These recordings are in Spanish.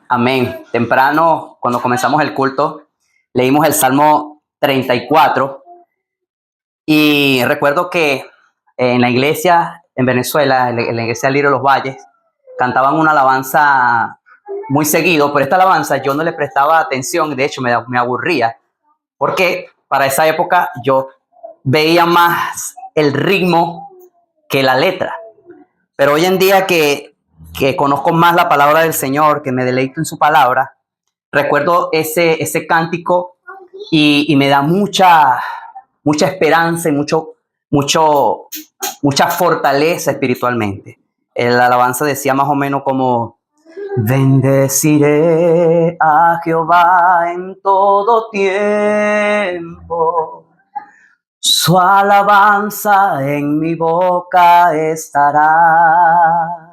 Amén. Temprano, cuando comenzamos el culto, leímos el Salmo 34 y recuerdo que en la iglesia en Venezuela, en la iglesia Lirio de los Valles, cantaban una alabanza muy seguido, pero esta alabanza yo no le prestaba atención, de hecho me aburría, porque para esa época yo veía más el ritmo que la letra. Pero hoy en día que conozco más la palabra del Señor, que me deleito en su palabra, recuerdo ese cántico y me da mucha esperanza y mucha fortaleza espiritualmente. La alabanza decía más o menos como: bendeciré a Jehová en todo tiempo, su alabanza en mi boca estará.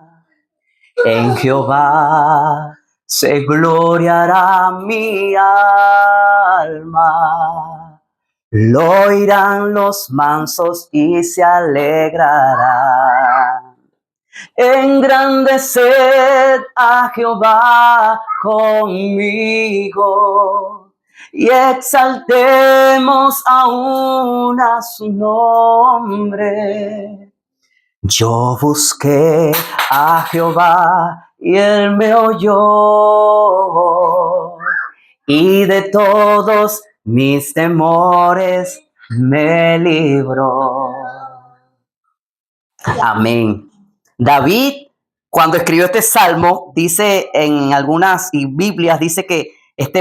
En Jehová se gloriará mi alma, lo oirán los mansos y se alegrarán. Engrandeced a Jehová conmigo y exaltemos aún a su nombre. Yo busqué a Jehová y él me oyó, y de todos mis temores me libró. Amén. David, cuando escribió este salmo, dice en algunas Biblias, dice que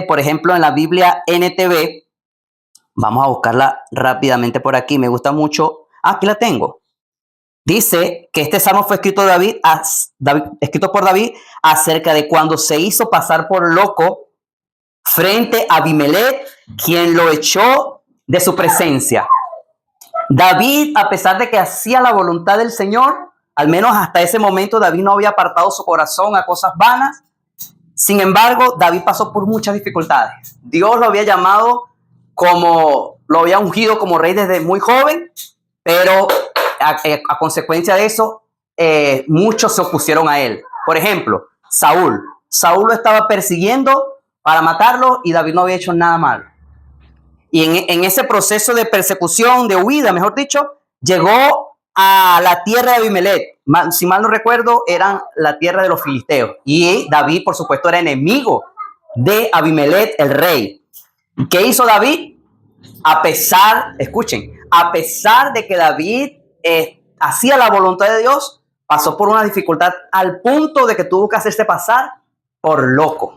por ejemplo, en la Biblia NTV, vamos a buscarla rápidamente por aquí, me gusta mucho. Aquí la tengo. Dice que este salmo fue escrito por David acerca de cuando se hizo pasar por loco frente a Abimelech, quien lo echó de su presencia. David, a pesar de que hacía la voluntad del Señor, al menos hasta ese momento David no había apartado su corazón a cosas vanas. Sin embargo, David pasó por muchas dificultades. Dios lo había llamado lo había ungido como rey desde muy joven, pero a consecuencia de eso, muchos se opusieron a él. Por ejemplo, Saúl lo estaba persiguiendo para matarlo y David no había hecho nada malo. Y en ese proceso de persecución, de huida, mejor dicho, llegó a la tierra de Abimelech. Si mal no recuerdo, eran la tierra de los filisteos. Y David, por supuesto, era enemigo de Abimelech, el rey. ¿Qué hizo David? A pesar de que David hacía la voluntad de Dios, pasó por una dificultad al punto de que tuvo que hacerse pasar por loco.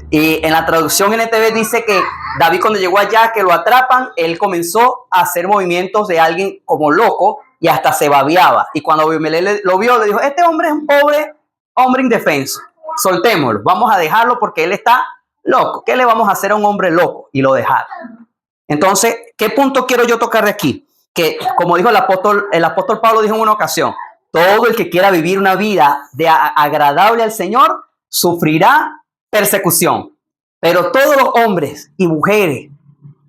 Y en la traducción NTV dice que David, cuando llegó allá, que lo atrapan, él comenzó a hacer movimientos de alguien como loco y hasta se babeaba. Y cuando Abimelech lo vio, le dijo: este hombre es un pobre hombre indefenso, soltémoslo, vamos a dejarlo porque él está loco. ¿Qué le vamos a hacer a un hombre loco? Y lo dejaron. Entonces, ¿qué punto quiero yo tocar de aquí? Que, como dijo el apóstol Pablo, dijo en una ocasión: todo el que quiera vivir una vida agradable al Señor sufrirá persecución. Pero todos los hombres y mujeres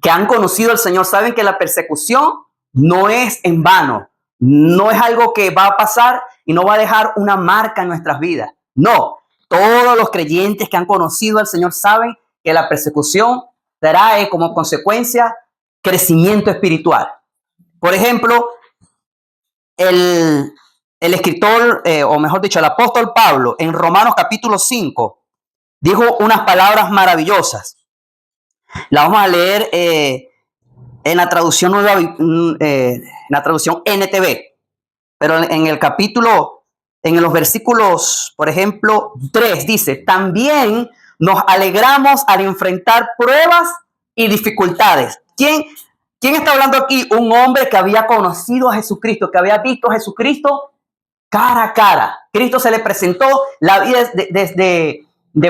que han conocido al Señor saben que la persecución no es en vano, no es algo que va a pasar y no va a dejar una marca en nuestras vidas. No, todos los creyentes que han conocido al Señor saben que la persecución trae como consecuencia crecimiento espiritual. Por ejemplo, el escritor, o mejor dicho, el apóstol Pablo, en Romanos capítulo 5, dijo unas palabras maravillosas. La vamos a leer en la traducción NTV. Pero en el capítulo, en los versículos, por ejemplo, 3, dice: también nos alegramos al enfrentar pruebas y dificultades. ¿Quién está hablando aquí? Un hombre que había conocido a Jesucristo, que había visto a Jesucristo cara a cara. Cristo se le presentó. La vida de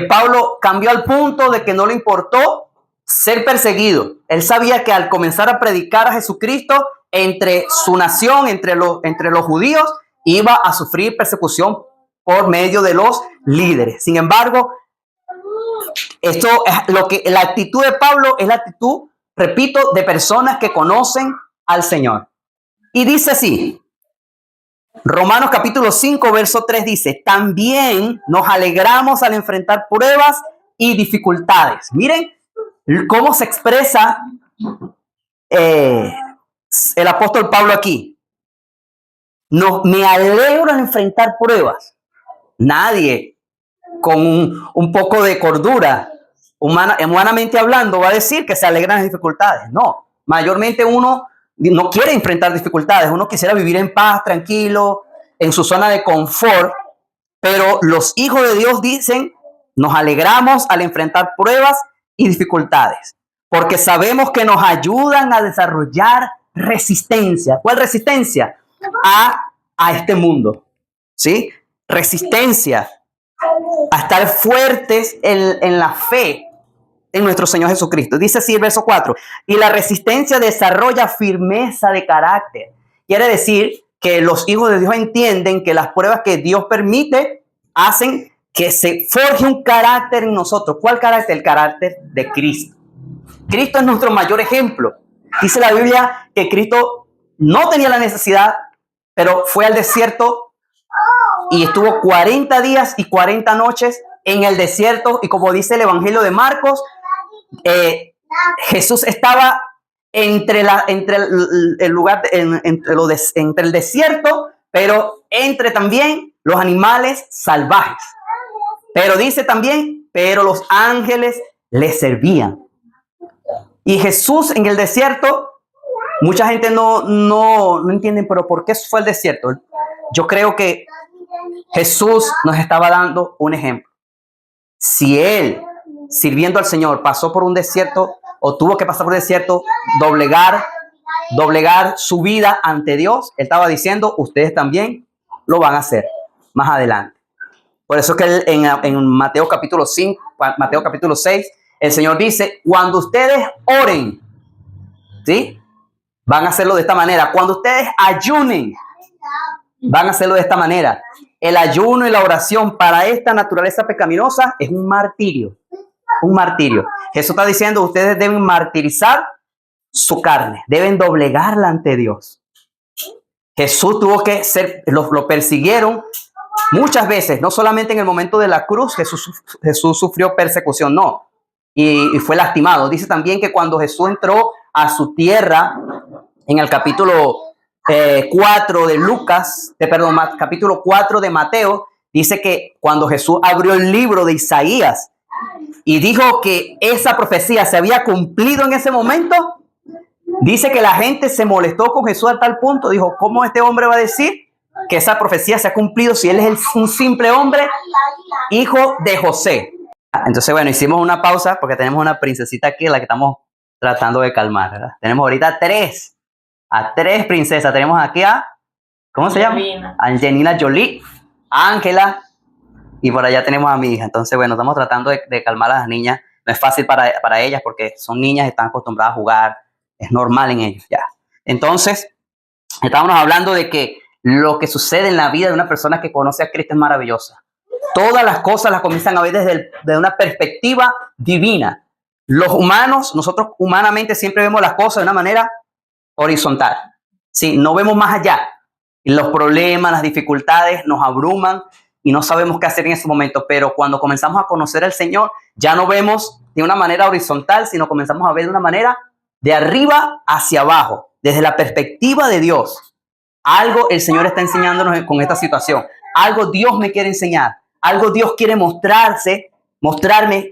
Pablo cambió al punto de que no le importó ser perseguido. Él sabía que al comenzar a predicar a Jesucristo entre su nación, entre los judíos, iba a sufrir persecución por medio de los líderes. Sin embargo, esto es la actitud de Pablo es la actitud, repito, de personas que conocen al Señor. Y dice así: Romanos capítulo 5, verso 3 dice, también nos alegramos al enfrentar pruebas y dificultades. Miren cómo se expresa el apóstol Pablo aquí. No, me alegro al enfrentar pruebas. Nadie con un poco de cordura, humanamente hablando, va a decir que se alegran las dificultades. No, mayormente uno no quiere enfrentar dificultades. Uno quisiera vivir en paz, tranquilo, en su zona de confort. Pero los hijos de Dios dicen, nos alegramos al enfrentar pruebas y dificultades, porque sabemos que nos ayudan a desarrollar resistencia. ¿Cuál resistencia? A este mundo, ¿sí? Resistencia a estar fuertes en la fe en nuestro Señor Jesucristo. Dice así el verso 4, y la resistencia desarrolla firmeza de carácter. Quiere decir que los hijos de Dios entienden que las pruebas que Dios permite hacen que se forje un carácter en nosotros. ¿Cuál carácter? El carácter de Cristo. Cristo es nuestro mayor ejemplo. Dice la Biblia que Cristo no tenía la necesidad, pero fue al desierto y estuvo 40 días y 40 noches en el desierto. Y como dice el Evangelio de Marcos, Jesús estaba entre el desierto, pero entre también los animales salvajes. Pero dice también, pero los ángeles le servían. Y Jesús en el desierto, mucha gente no entiende, pero ¿por qué fue el desierto? Yo creo que Jesús nos estaba dando un ejemplo. Si él, sirviendo al Señor, pasó por un desierto o tuvo que pasar por un desierto, doblegar su vida ante Dios, él estaba diciendo, ustedes también lo van a hacer más adelante. Por eso que en Mateo capítulo 5, Mateo capítulo 6, el Señor dice, cuando ustedes oren, ¿sí? Van a hacerlo de esta manera. Cuando ustedes ayunen, van a hacerlo de esta manera. El ayuno y la oración para esta naturaleza pecaminosa es un martirio. Un martirio. Jesús está diciendo, ustedes deben martirizar su carne, deben doblegarla ante Dios. Jesús tuvo que ser, lo persiguieron muchas veces, no solamente en el momento de la cruz, Jesús sufrió persecución, no, y fue lastimado. Dice también que cuando Jesús entró a su tierra, en el capítulo 4 de Lucas, capítulo 4 de Mateo, dice que cuando Jesús abrió el libro de Isaías y dijo que esa profecía se había cumplido en ese momento, dice que la gente se molestó con Jesús a tal punto, dijo, ¿cómo este hombre va a decir que esa profecía se ha cumplido si él es un simple hombre, hijo de José? Entonces, bueno, hicimos una pausa porque tenemos una princesita aquí, la que estamos tratando de calmar, ¿verdad? Tenemos ahorita a tres princesas. Tenemos aquí a, ¿cómo se llama? Angelina Jolie, Ángela, y por allá tenemos a mi hija. Entonces, bueno, estamos tratando de calmar a las niñas. No es fácil para ellas porque son niñas y están acostumbradas a jugar. Es normal en ellos, ya. Entonces, estábamos hablando de que lo que sucede en la vida de una persona que conoce a Cristo es maravillosa. Todas las cosas las comienzan a ver desde una perspectiva divina. Los humanos, nosotros humanamente siempre vemos las cosas de una manera horizontal. Sí, no vemos más allá. Los problemas, las dificultades nos abruman y no sabemos qué hacer en ese momento. Pero cuando comenzamos a conocer al Señor, ya no vemos de una manera horizontal, sino comenzamos a ver de una manera de arriba hacia abajo, desde la perspectiva de Dios. Algo el Señor está enseñándonos con esta situación. Algo Dios me quiere enseñar. Algo Dios quiere mostrarme.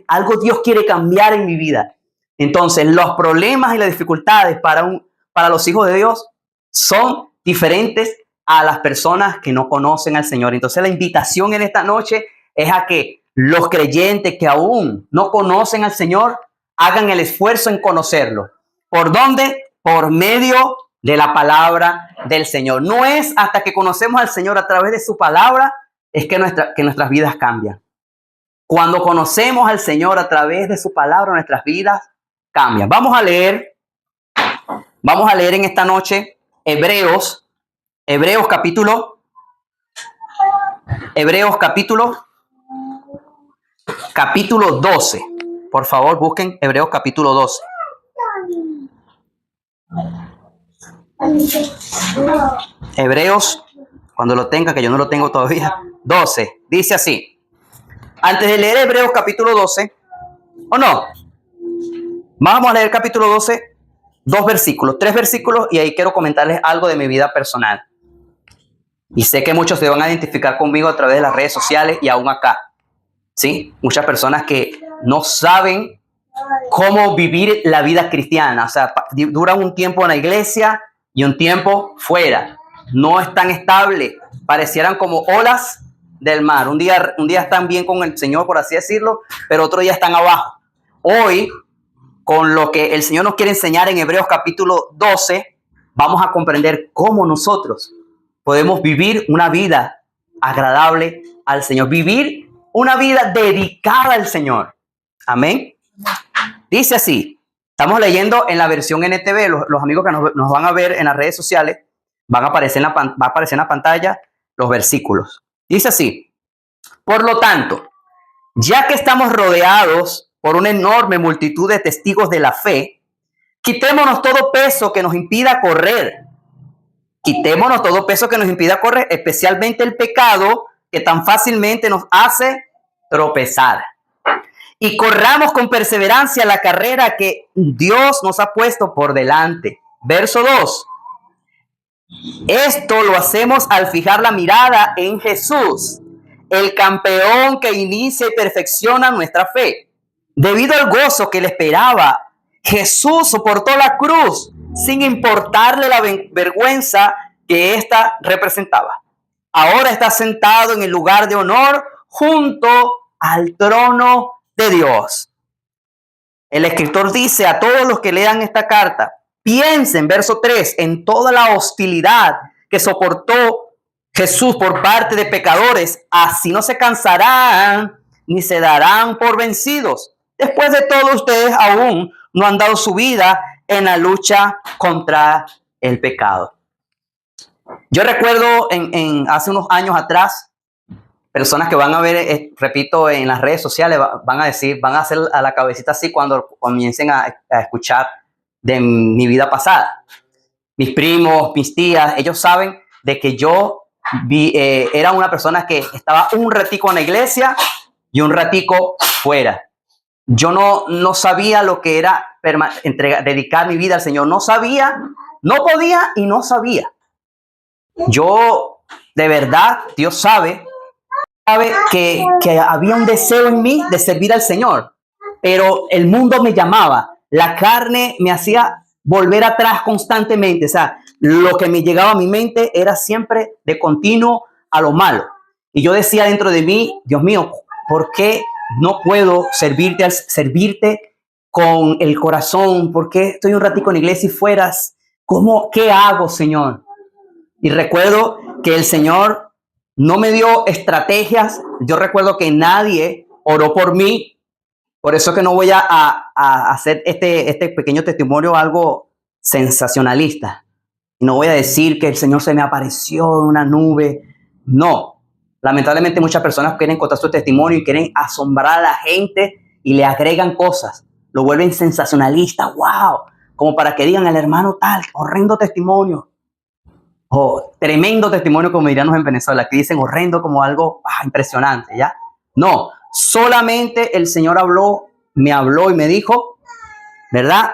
Algo Dios quiere cambiar en mi vida. Entonces, los problemas y las dificultades para los hijos de Dios son diferentes a las personas que no conocen al Señor. Entonces, la invitación en esta noche es a que los creyentes que aún no conocen al Señor hagan el esfuerzo en conocerlo. ¿Por dónde? Por medio de la palabra del Señor. No es hasta que conocemos al Señor a través de su palabra es que nuestras vidas cambian. Cuando conocemos al Señor a través de su palabra, nuestras vidas cambian. Vamos a leer en esta noche Hebreos capítulo 12. Por favor, busquen Hebreos capítulo 12. Hebreos Cuando lo tenga, que yo no lo tengo todavía. 12. Dice así. Antes de leer Hebreos capítulo 12, ¿o no? Vamos a leer capítulo 12, 3 versículos, y ahí quiero comentarles algo de mi vida personal. Y sé que muchos se van a identificar conmigo a través de las redes sociales y aún acá. ¿Sí? Muchas personas que no saben cómo vivir la vida cristiana. O sea, duran un tiempo en la iglesia y un tiempo fuera. No es tan estable. Parecieran como olas del mar. Un día están bien con el Señor, por así decirlo, pero otro día están abajo. Hoy, con lo que el Señor nos quiere enseñar en Hebreos capítulo 12, vamos a comprender cómo nosotros podemos vivir una vida agradable al Señor. Vivir una vida dedicada al Señor. Amén. Dice así. Estamos leyendo en la versión NTV. Los amigos que nos van a ver en las redes sociales va a aparecer en la pantalla los versículos. Dice así. Por lo tanto, ya que estamos rodeados por una enorme multitud de testigos de la fe, quitémonos todo peso que nos impida correr. Quitémonos todo peso que nos impida correr, especialmente el pecado que tan fácilmente nos hace tropezar. Y corramos con perseverancia la carrera que Dios nos ha puesto por delante. Verso 2. Esto lo hacemos al fijar la mirada en Jesús, el campeón que inicia y perfecciona nuestra fe. Debido al gozo que le esperaba, Jesús soportó la cruz sin importarle la vergüenza que ésta representaba. Ahora está sentado en el lugar de honor junto al trono de Dios. El escritor dice a todos los que lean esta carta, piensen, verso 3, en toda la hostilidad que soportó Jesús por parte de pecadores, así no se cansarán ni se darán por vencidos. Después de todo, ustedes aún no han dado su vida en la lucha contra el pecado. Yo recuerdo hace unos años atrás, personas que van a ver, repito, en las redes sociales, van a hacer a la cabecita así cuando comiencen a escuchar de mi vida pasada. Mis primos, mis tías, ellos saben de que yo era una persona que estaba un ratico en la iglesia y un ratico fuera. Yo no sabía lo que era dedicar mi vida al Señor. No sabía, no podía y no sabía. Yo, de verdad, Dios sabe que había un deseo en mí de servir al Señor, pero el mundo me llamaba, la carne me hacía volver atrás constantemente. O sea, lo que me llegaba a mi mente era siempre de continuo a lo malo. Y yo decía dentro de mí, Dios mío, ¿por qué no puedo servirte con el corazón? ¿Por qué estoy un ratico en la iglesia y fueras? ¿Qué hago, Señor? Y recuerdo que el Señor no me dio estrategias. Yo recuerdo que nadie oró por mí. Por eso que no voy a hacer este pequeño testimonio algo sensacionalista. No voy a decir que el Señor se me apareció en una nube. No. Lamentablemente muchas personas quieren contar su testimonio y quieren asombrar a la gente y le agregan cosas. Lo vuelven sensacionalista. ¡Wow! Como para que digan, el hermano tal, horrendo testimonio. O tremendo testimonio, como diríamos en Venezuela, que dicen horrendo como algo impresionante, ¿ya? No, solamente el Señor me habló y me dijo, ¿verdad?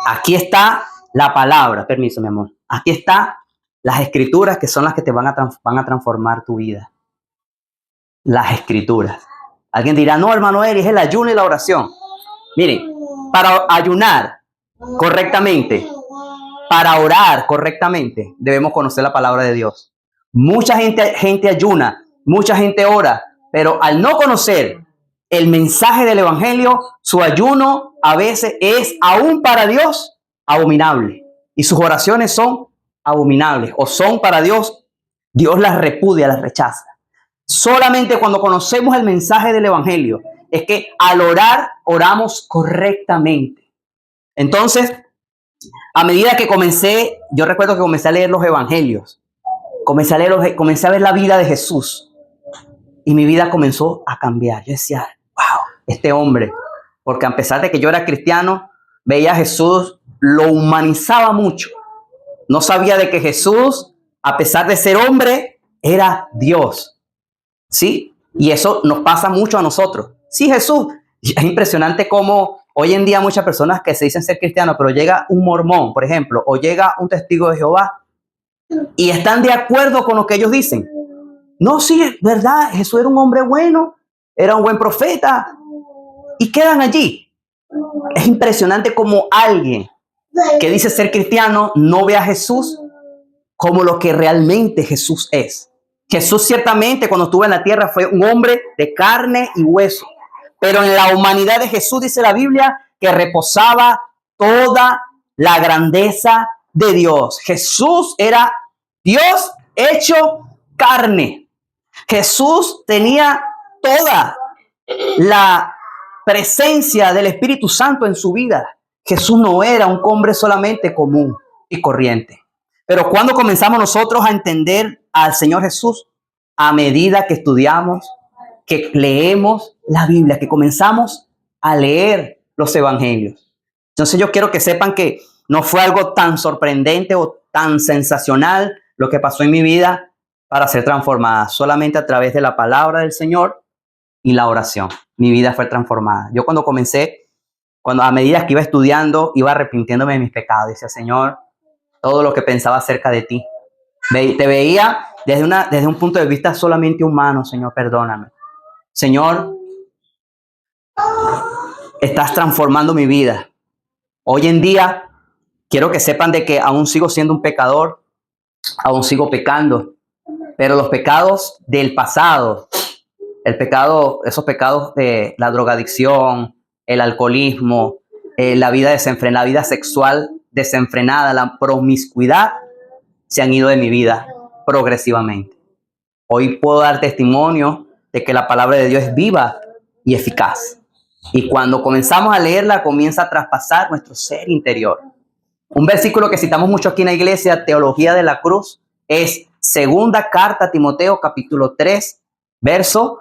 Aquí está la palabra, permiso, mi amor. Aquí está las escrituras que son las que te van a transformar tu vida. Las escrituras. Alguien dirá, no, hermano Eri, es el ayuno y la oración. Miren, para ayunar correctamente, para orar correctamente, debemos conocer la palabra de Dios. Mucha gente ayuna, mucha gente ora, pero al no conocer el mensaje del evangelio, su ayuno a veces es aún para Dios abominable. Y sus oraciones son abominables o son para Dios, Dios las repudia, las rechaza. Solamente cuando conocemos el mensaje del evangelio es que al orar, oramos correctamente. Entonces, a medida que yo recuerdo que comencé a leer los evangelios, comencé a ver la vida de Jesús y mi vida comenzó a cambiar. Yo decía, wow, este hombre, porque a pesar de que yo era cristiano, veía a Jesús, lo humanizaba mucho. No sabía de que Jesús, a pesar de ser hombre, era Dios. ¿Sí? Y eso nos pasa mucho a nosotros. Sí, Jesús. Es impresionante cómo hoy en día muchas personas que se dicen ser cristianos, pero llega un mormón, por ejemplo, o llega un testigo de Jehová y están de acuerdo con lo que ellos dicen. No, sí, es verdad, Jesús era un hombre bueno, era un buen profeta, y quedan allí. Es impresionante como alguien que dice ser cristiano no ve a Jesús como lo que realmente Jesús es. Jesús ciertamente cuando estuvo en la tierra fue un hombre de carne y hueso, pero en la humanidad de Jesús dice la Biblia que reposaba toda la grandeza de Dios. Jesús era Dios hecho carne. Jesús tenía toda la presencia del Espíritu Santo en su vida. Jesús no era un hombre solamente común y corriente. Pero cuando comenzamos nosotros a entender al Señor Jesús, a medida que estudiamos, que leemos la Biblia, que comenzamos a leer los evangelios. Entonces yo quiero que sepan que no fue algo tan sorprendente o tan sensacional lo que pasó en mi vida para ser transformada. Solamente a través de la palabra del Señor y la oración. Mi vida fue transformada. Yo cuando comencé, a medida que iba estudiando, iba arrepintiéndome de mis pecados. Decía, Señor, todo lo que pensaba acerca de ti. Te veía desde un punto de vista solamente humano, Señor, perdóname. Señor, estás transformando mi vida. Hoy en día, quiero que sepan de que aún sigo siendo un pecador, aún sigo pecando, pero los pecados del pasado, esos pecados de la drogadicción, el alcoholismo, la vida sexual desenfrenada, la promiscuidad, se han ido de mi vida progresivamente. Hoy puedo dar testimonio de que la palabra de Dios es viva y eficaz. Y cuando comenzamos a leerla, comienza a traspasar nuestro ser interior. Un versículo que citamos mucho aquí en la iglesia, Teología de la Cruz, es segunda carta a Timoteo, capítulo 3, verso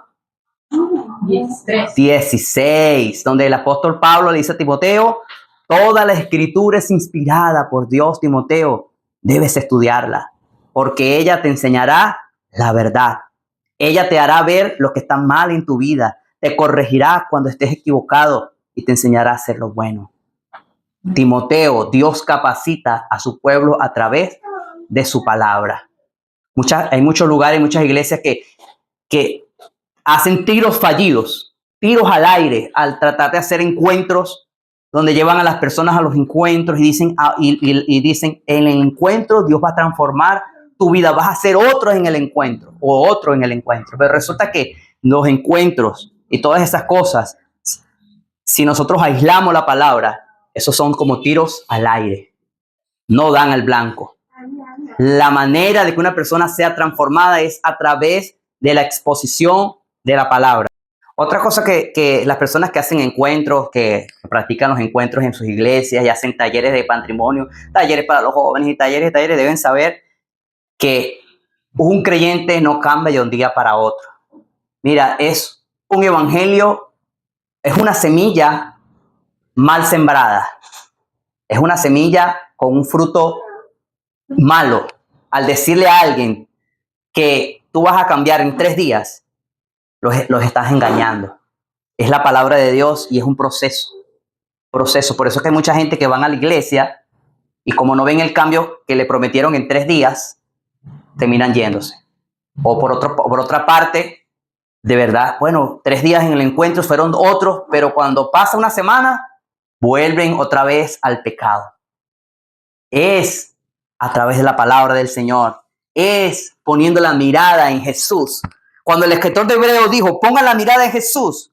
16, donde el apóstol Pablo le dice a Timoteo, toda la escritura es inspirada por Dios, Timoteo, debes estudiarla, porque ella te enseñará la verdad. Ella te hará ver lo que está mal en tu vida, te corregirá cuando estés equivocado y te enseñará a hacer lo bueno. Timoteo, Dios capacita a su pueblo a través de su palabra. Hay muchos lugares, muchas iglesias que hacen tiros fallidos, tiros al aire, al tratar de hacer encuentros donde llevan a las personas a los encuentros y dicen, en el encuentro Dios va a transformar tu vida, vas a hacer otro en el encuentro o otro en el encuentro. Pero resulta que los encuentros y todas esas cosas, si nosotros aislamos la palabra, esos son como tiros al aire, no dan al blanco. La manera de que una persona sea transformada es a través de la exposición de la palabra. Otra cosa que las personas que hacen encuentros, que practican los encuentros en sus iglesias y hacen talleres de patrimonio, talleres para los jóvenes y talleres, deben saber que un creyente no cambia de un día para otro. Mira, es un evangelio, es una semilla mal sembrada. Es una semilla con un fruto malo. Al decirle a alguien que tú vas a cambiar en 3 días, los estás engañando. Es la palabra de Dios y es un proceso. Por eso es que hay mucha gente que van a la iglesia y como no ven el cambio que le prometieron en 3 días, terminan yéndose. O por otra parte, de verdad, bueno, 3 días en el encuentro fueron otros, pero cuando pasa una semana, vuelven otra vez al pecado. Es a través de la palabra del Señor, es poniendo la mirada en Jesús. Cuando el escritor de Hebreos dijo, pongan la mirada en Jesús,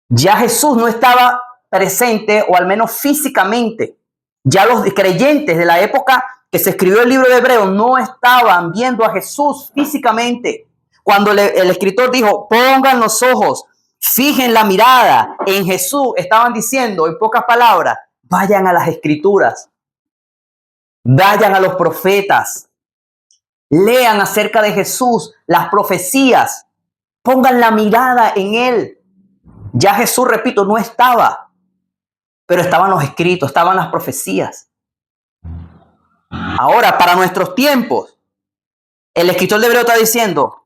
ya Jesús no estaba presente, o al menos físicamente. Ya los creyentes de la época que se escribió el libro de Hebreos no estaban viendo a Jesús físicamente. Cuando el escritor dijo, pongan los ojos, fijen la mirada en Jesús, estaban diciendo, en pocas palabras, vayan a las escrituras, vayan a los profetas, lean acerca de Jesús, las profecías, pongan la mirada en Él. Ya Jesús, repito, no estaba, pero estaban los escritos, estaban las profecías. Ahora, para nuestros tiempos, El escritor de Hebreo está diciendo,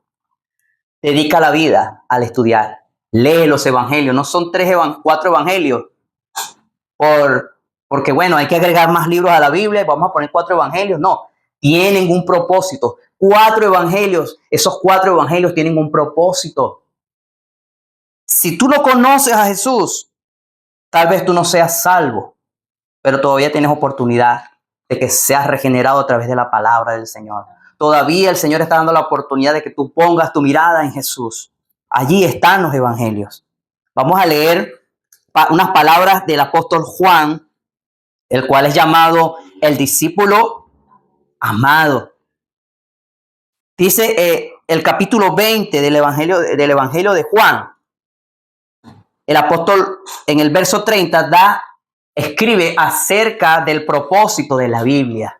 dedica la vida al estudiar. Lee los evangelios. No son 4 evangelios. Porque bueno, hay que agregar más libros a la Biblia y vamos a poner 4 evangelios. No, tienen un propósito. 4 evangelios. Esos 4 evangelios tienen un propósito. Si tú no conoces a Jesús, tal vez tú no seas salvo, pero todavía tienes oportunidad de que seas regenerado a través de la palabra del Señor. Todavía el Señor está dando la oportunidad de que tú pongas tu mirada en Jesús. Allí están los evangelios. Vamos a leer unas palabras del apóstol Juan, el cual es llamado el discípulo amado. Dice el capítulo 20 del Evangelio de Juan. El apóstol en el verso 30 escribe acerca del propósito de la Biblia.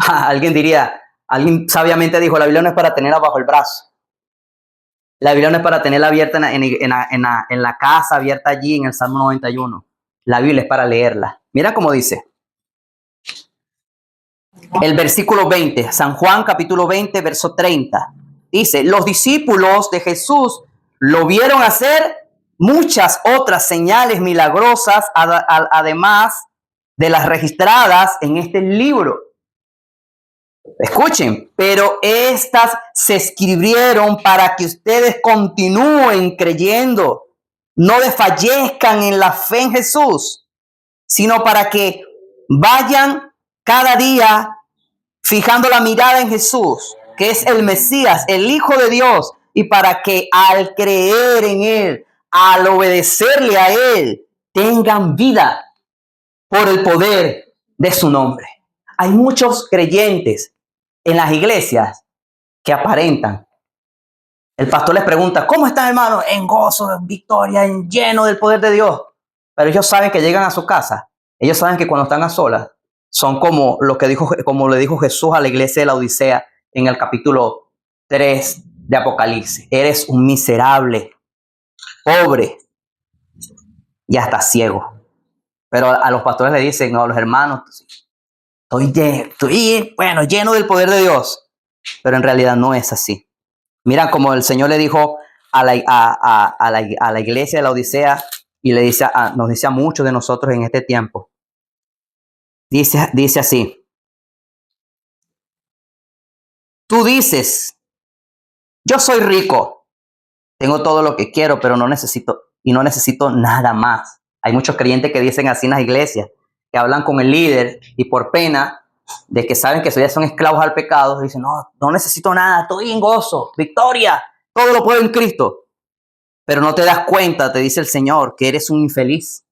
Alguien sabiamente dijo, la Biblia no es para tenerla bajo el brazo. La Biblia no es para tenerla abierta en la casa, abierta allí en el Salmo 91. La Biblia es para leerla. Mira cómo dice. El versículo 20, San Juan capítulo 20, verso 30. Dice, los discípulos de Jesús lo vieron hacer muchas otras señales milagrosas, además de las registradas en este libro. Escuchen, pero estas se escribieron para que ustedes continúen creyendo, no desfallezcan en la fe en Jesús, sino para que vayan cada día fijando la mirada en Jesús, que es el Mesías, el Hijo de Dios, y para que al creer en Él, al obedecerle a Él, tengan vida por el poder de su nombre. Hay muchos creyentes en las iglesias que aparentan. El pastor les pregunta, ¿cómo están, hermanos? En gozo, en victoria, en lleno del poder de Dios. Pero ellos saben que llegan a su casa. Ellos saben que cuando están a solas, son como le dijo Jesús a la iglesia de la Odisea en el capítulo 3 de Apocalipsis. Eres un miserable, pobre y hasta ciego. Pero a los pastores le dicen, no, a los hermanos, estoy lleno del poder de Dios. Pero en realidad no es así. Mira como el Señor le dijo a la iglesia de la Odisea y nos dice a muchos de nosotros en este tiempo. Dice así. Tú dices, yo soy rico, tengo todo lo que quiero, pero no necesito nada más. Hay muchos creyentes que dicen así en las iglesias, que hablan con el líder y por pena de que saben que ya son esclavos al pecado, dicen, no necesito nada, estoy en gozo, victoria, todo lo puedo en Cristo. Pero no te das cuenta, te dice el Señor, que eres un infeliz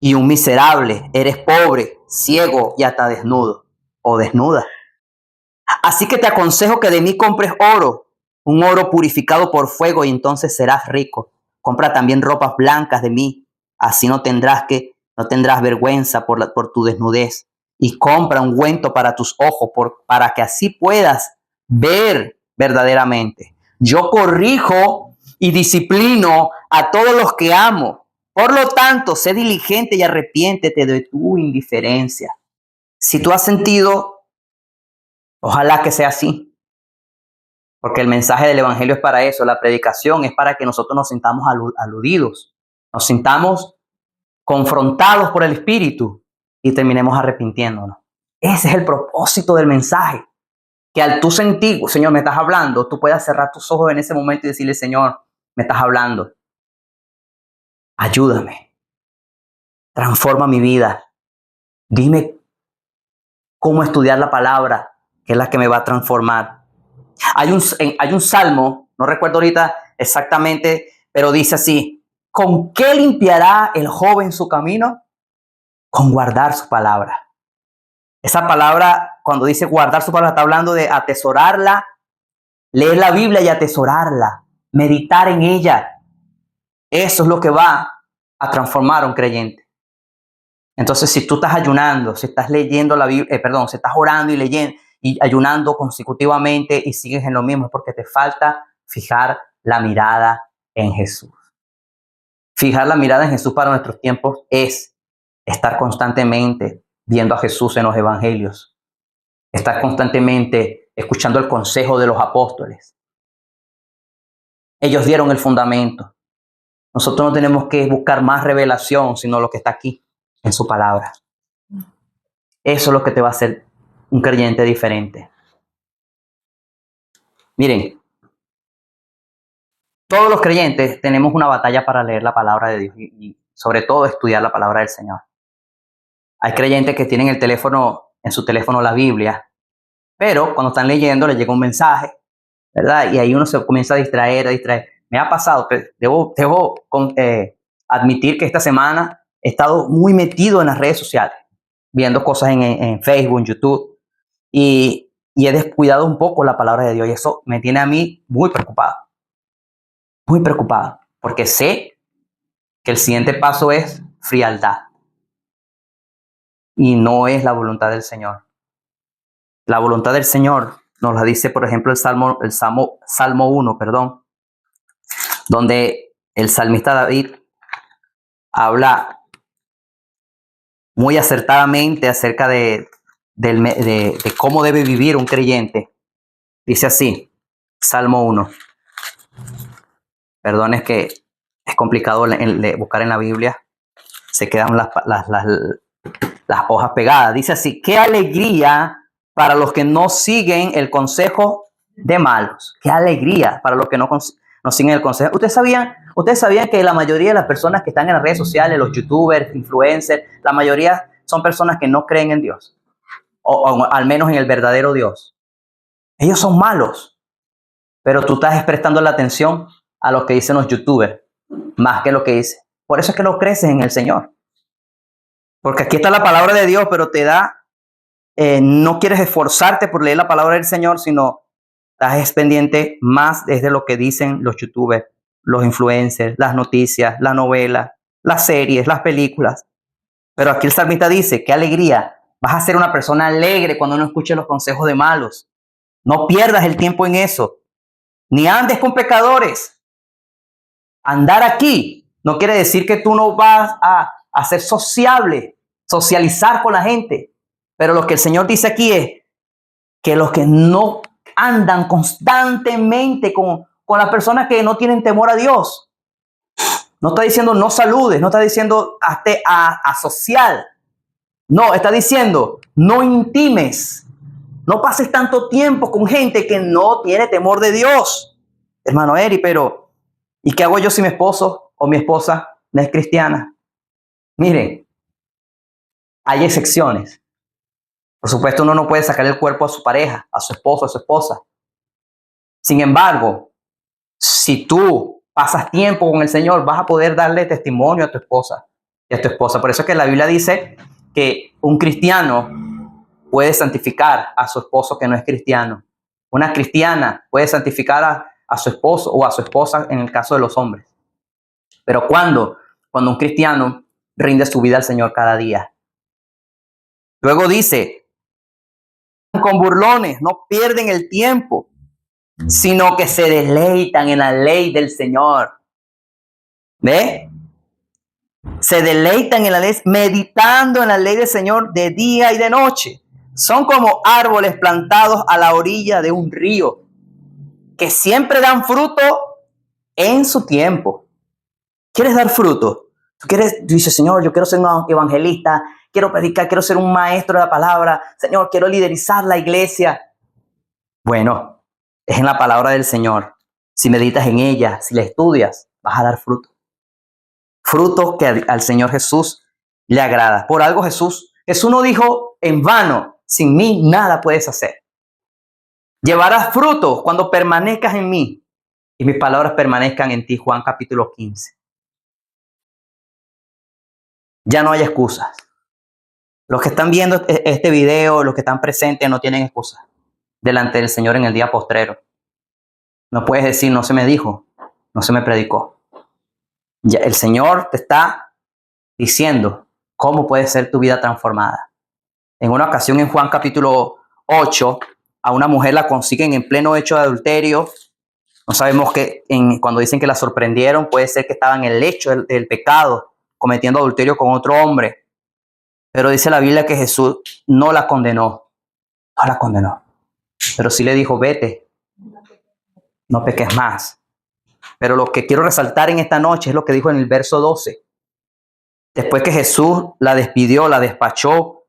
y un miserable, eres pobre, ciego y hasta desnudo o desnuda. Así que te aconsejo que de mí compres oro, un oro purificado por fuego, y entonces serás rico. Compra también ropas blancas de mí, así no tendrás vergüenza por tu desnudez. Y compra ungüento para tus ojos, para que así puedas ver verdaderamente. Yo corrijo y disciplino a todos los que amo. Por lo tanto, sé diligente y arrepiéntete de tu indiferencia. Si tú has sentido, ojalá que sea así, porque el mensaje del evangelio es para eso, la predicación es para que nosotros nos sintamos aludidos, nos sintamos confrontados por el Espíritu y terminemos arrepintiéndonos. Ese es el propósito del mensaje, que al tú sentir, Señor, me estás hablando, tú puedas cerrar tus ojos en ese momento y decirle, Señor, me estás hablando, ayúdame, transforma mi vida, dime cómo estudiar la palabra, que es la que me va a transformar. Hay un salmo, no recuerdo ahorita exactamente, pero dice así, ¿con qué limpiará el joven su camino? Con guardar su palabra. Esa palabra, cuando dice guardar su palabra, está hablando de atesorarla, leer la Biblia y atesorarla, meditar en ella. Eso es lo que va a transformar a un creyente. Entonces, si tú estás ayunando, si estás leyendo la Biblia, si estás orando y leyendo y ayunando consecutivamente y sigues en lo mismo, es porque te falta fijar la mirada en Jesús. Fijar la mirada en Jesús para nuestros tiempos es estar constantemente viendo a Jesús en los evangelios. Estás constantemente escuchando el consejo de los apóstoles. Ellos dieron el fundamento. Nosotros no tenemos que buscar más revelación, sino lo que está aquí, en su palabra. Eso es lo que te va a hacer un creyente diferente. Miren, todos los creyentes tenemos una batalla para leer la palabra de Dios y sobre todo estudiar la palabra del Señor. Hay creyentes que tienen en su teléfono la Biblia, pero cuando están leyendo les llega un mensaje, ¿verdad? Y ahí uno se comienza a distraer. Me ha pasado, debo admitir que esta semana he estado muy metido en las redes sociales, viendo cosas en Facebook, en YouTube, y he descuidado un poco la palabra de Dios, y eso me tiene a mí muy preocupado, porque sé que el siguiente paso es frialdad, y no es la voluntad del Señor. La voluntad del Señor nos la dice, por ejemplo, el Salmo 1, donde el salmista David habla muy acertadamente acerca de cómo debe vivir un creyente. Dice así, Salmo 1. Perdón, es que es complicado buscar en la Biblia. Se quedan las hojas pegadas. Dice así, qué alegría para los que no siguen el consejo de malos. Qué alegría para los que no siguen el consejo. ¿Ustedes sabían que la mayoría de las personas que están en las redes sociales, los youtubers, influencers, la mayoría son personas que no creen en Dios? O al menos en el verdadero Dios. Ellos son malos. Pero tú estás prestando la atención a lo que dicen los youtubers, más que lo que dice. Por eso es que no creces en el Señor. Porque aquí está la palabra de Dios, pero no quieres esforzarte por leer la palabra del Señor, sino estás pendiente más desde lo que dicen los youtubers, los influencers, las noticias, las novelas, las series, las películas. Pero aquí el salmista dice, qué alegría, vas a ser una persona alegre cuando no escuches los consejos de malos. No pierdas el tiempo en eso, ni andes con pecadores. Andar aquí no quiere decir que tú no vas a ser sociable, socializar con la gente. Pero lo que el Señor dice aquí es que los que no andan constantemente con las personas que no tienen temor a Dios. No está diciendo no saludes, no está diciendo hazte asocial. No, está diciendo no intimes. No pases tanto tiempo con gente que no tiene temor de Dios. Hermano Eri, pero ¿y qué hago yo si mi esposo o mi esposa no es cristiana? Miren, hay excepciones. Por supuesto, uno no puede sacar el cuerpo a su pareja, a su esposo, a su esposa. Sin embargo, si tú pasas tiempo con el Señor, vas a poder darle testimonio a tu esposa y a tu esposa. Por eso es que la Biblia dice que un cristiano puede santificar a su esposo que no es cristiano. Una cristiana puede santificar a su esposo o a su esposa en el caso de los hombres. Pero cuando un cristiano rinde su vida al Señor cada día. Luego dice, con burlones, no pierden el tiempo, sino que se deleitan en la ley del Señor. ¿Ve? Se deleitan en la ley, meditando en la ley del Señor de día y de noche. Son como árboles plantados a la orilla de un río, que siempre dan fruto en su tiempo. ¿Quieres dar fruto? Tú dices, Señor, yo quiero ser un evangelista, quiero predicar, quiero ser un maestro de la palabra. Señor, quiero liderizar la iglesia. Bueno, es en la palabra del Señor. Si meditas en ella, si la estudias, vas a dar fruto. Fruto que al Señor Jesús le agrada. Por algo Jesús no dijo en vano, sin mí nada puedes hacer. Llevarás fruto cuando permanezcas en mí y mis palabras permanezcan en ti. Juan capítulo 15. Ya no hay excusas. Los que están viendo este video, los que están presentes, no tienen excusas delante del Señor en el día postrero. No puedes decir, no se me dijo, no se me predicó. Ya el Señor te está diciendo cómo puede ser tu vida transformada. En una ocasión en Juan capítulo 8, a una mujer la consiguen en pleno hecho de adulterio. No sabemos cuando dicen que la sorprendieron, puede ser que estaba en el lecho del pecado, cometiendo adulterio con otro hombre. Pero dice la Biblia que Jesús no la condenó. No la condenó. Pero sí le dijo, vete, no peques más. Pero lo que quiero resaltar en esta noche es lo que dijo en el verso 12. Después que Jesús la despidió, la despachó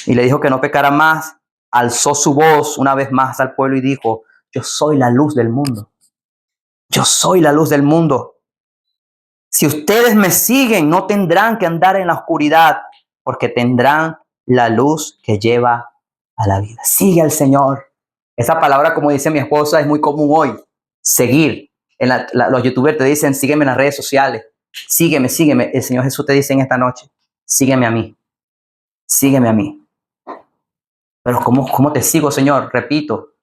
y le dijo que no pecara más, alzó su voz una vez más al pueblo y dijo, yo soy la luz del mundo. Yo soy la luz del mundo. Si ustedes me siguen, no tendrán que andar en la oscuridad, porque tendrán la luz que lleva a la vida. Sigue al Señor. Esa palabra, como dice mi esposa, es muy común hoy. Seguir. Los youtubers te dicen, sígueme en las redes sociales. Sígueme, sígueme. El Señor Jesús te dice en esta noche, sígueme a mí. Sígueme a mí. Pero ¿cómo te sigo, Señor? Repito,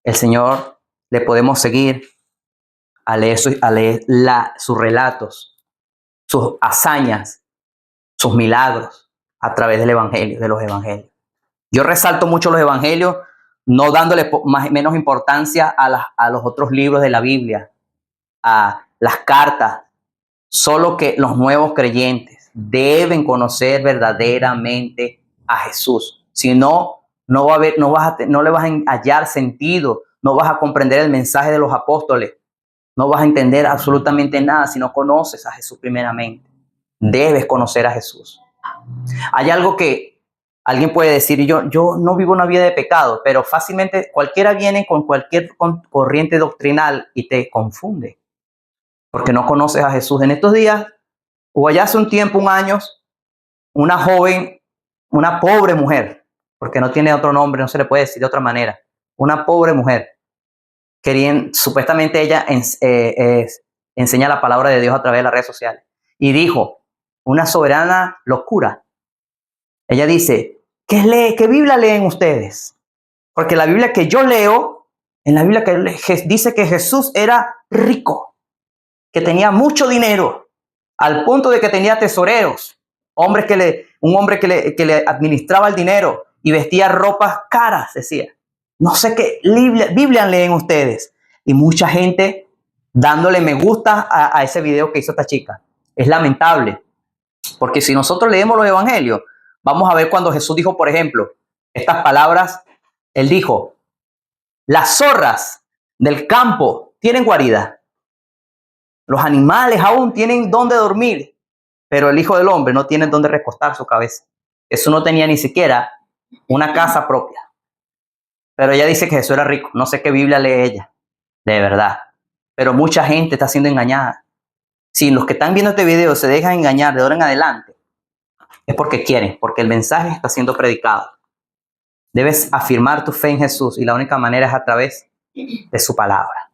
el Señor le podemos seguir a leer sus relatos, sus hazañas, sus milagros a través del evangelio, de los evangelios. Yo resalto mucho los evangelios, no dándole menos importancia a los otros libros de la Biblia, a las cartas, solo que los nuevos creyentes deben conocer verdaderamente a Jesús. Si no, no le vas a hallar sentido, no vas a comprender el mensaje de los apóstoles, no vas a entender absolutamente nada si no conoces a Jesús primeramente. Debes conocer a Jesús. Hay algo que alguien puede decir, yo no vivo una vida de pecado, pero fácilmente cualquiera viene con cualquier corriente doctrinal y te confunde, porque no conoces a Jesús. En estos días, o allá hace un tiempo, una joven, una pobre mujer, porque no tiene otro nombre, no se le puede decir de otra manera, una pobre mujer, supuestamente ella enseña la palabra de Dios a través de las redes sociales, y dijo, una soberana locura. Ella dice, ¿qué Biblia leen ustedes? Porque la Biblia que yo leo, en la Biblia que dice que Jesús era rico, que tenía mucho dinero, al punto de que tenía tesoreros, un hombre que le administraba el dinero y vestía ropas caras, decía. No sé qué Biblia leen ustedes. Y mucha gente dándole me gusta a ese video que hizo esta chica. Es lamentable, porque si nosotros leemos los evangelios, vamos a ver cuando Jesús dijo, por ejemplo, estas palabras. Él dijo, las zorras del campo tienen guarida. Los animales aún tienen donde dormir, pero el Hijo del Hombre no tiene donde recostar su cabeza. Eso no tenía ni siquiera una casa propia. Pero ella dice que Jesús era rico. No sé qué Biblia lee ella, de verdad. Pero mucha gente está siendo engañada. Si los que están viendo este video se dejan engañar de ahora en adelante, es porque quieren, porque el mensaje está siendo predicado. Debes afirmar tu fe en Jesús y la única manera es a través de su palabra.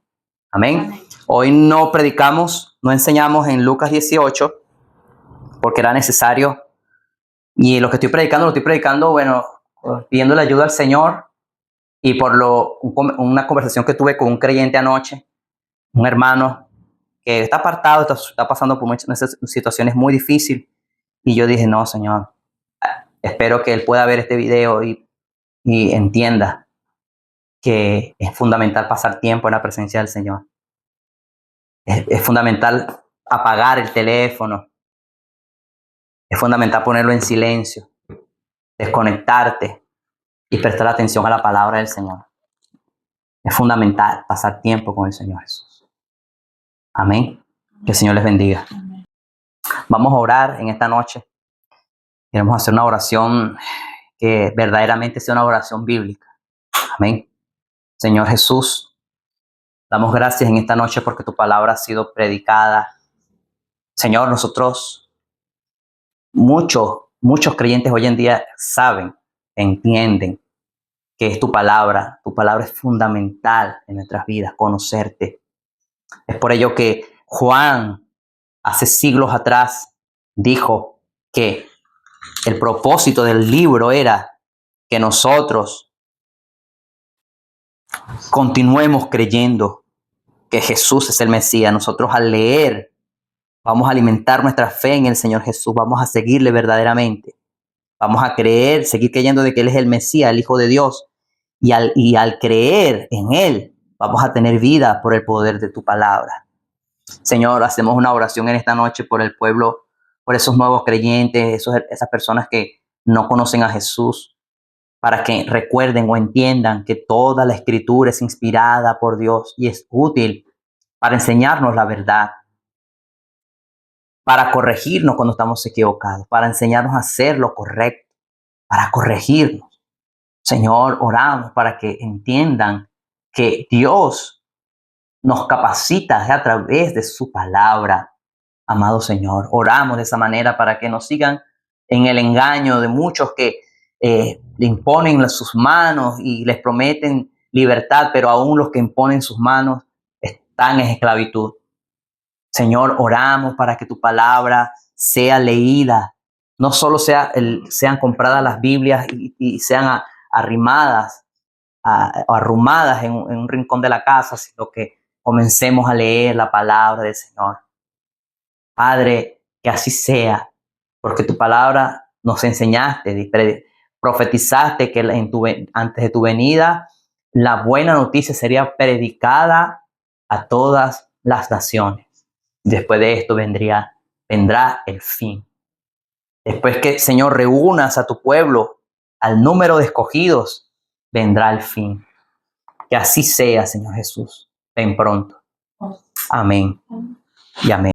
Amén. Hoy no predicamos, no enseñamos en Lucas 18 porque era necesario. Y lo estoy predicando, bueno, pidiendo la ayuda al Señor y por una conversación que tuve con un creyente anoche, un hermano que está apartado, está pasando por muchas situaciones muy difíciles. Y yo dije, no, Señor, espero que él pueda ver este video y entienda que es fundamental pasar tiempo en la presencia del Señor. Es fundamental apagar el teléfono. Es fundamental ponerlo en silencio, desconectarte y prestar atención a la palabra del Señor. Es fundamental pasar tiempo con el Señor Jesús. Amén. Que el Señor les bendiga. Vamos a orar en esta noche. Queremos hacer una oración que verdaderamente sea una oración bíblica. Amén. Señor Jesús, damos gracias en esta noche porque tu palabra ha sido predicada. Señor, nosotros, muchos creyentes hoy en día saben, entienden que es tu palabra. Tu palabra es fundamental en nuestras vidas, conocerte. Es por ello que Juan, hace siglos atrás, dijo que el propósito del libro era que nosotros continuemos creyendo que Jesús es el Mesías. Nosotros al leer vamos a alimentar nuestra fe en el Señor Jesús, vamos a seguirle verdaderamente. Vamos a creer, seguir creyendo de que Él es el Mesías, el Hijo de Dios. Y al creer en Él, vamos a tener vida por el poder de tu palabra. Señor, hacemos una oración en esta noche por el pueblo, por esos nuevos creyentes, esas personas que no conocen a Jesús, para que recuerden o entiendan que toda la Escritura es inspirada por Dios y es útil para enseñarnos la verdad, para corregirnos cuando estamos equivocados, para enseñarnos a hacer lo correcto, para corregirnos. Señor, oramos para que entiendan que Dios nos capacita a través de su palabra. Amado Señor, oramos de esa manera para que nos sigan en el engaño de muchos que le imponen sus manos y les prometen libertad, pero aún los que imponen sus manos están en esclavitud. Señor, oramos para que tu palabra sea leída, no solo sean compradas las Biblias y sean arrimadas o arrumadas en un rincón de la casa, sino que comencemos a leer la palabra del Señor. Padre, que así sea, porque tu palabra nos enseñaste, profetizaste que antes de tu venida, la buena noticia sería predicada a todas las naciones. Después de esto vendrá el fin. Después que, Señor, reúnas a tu pueblo, al número de escogidos, vendrá el fin. Que así sea, Señor Jesús. Ven pronto. Amén y amén.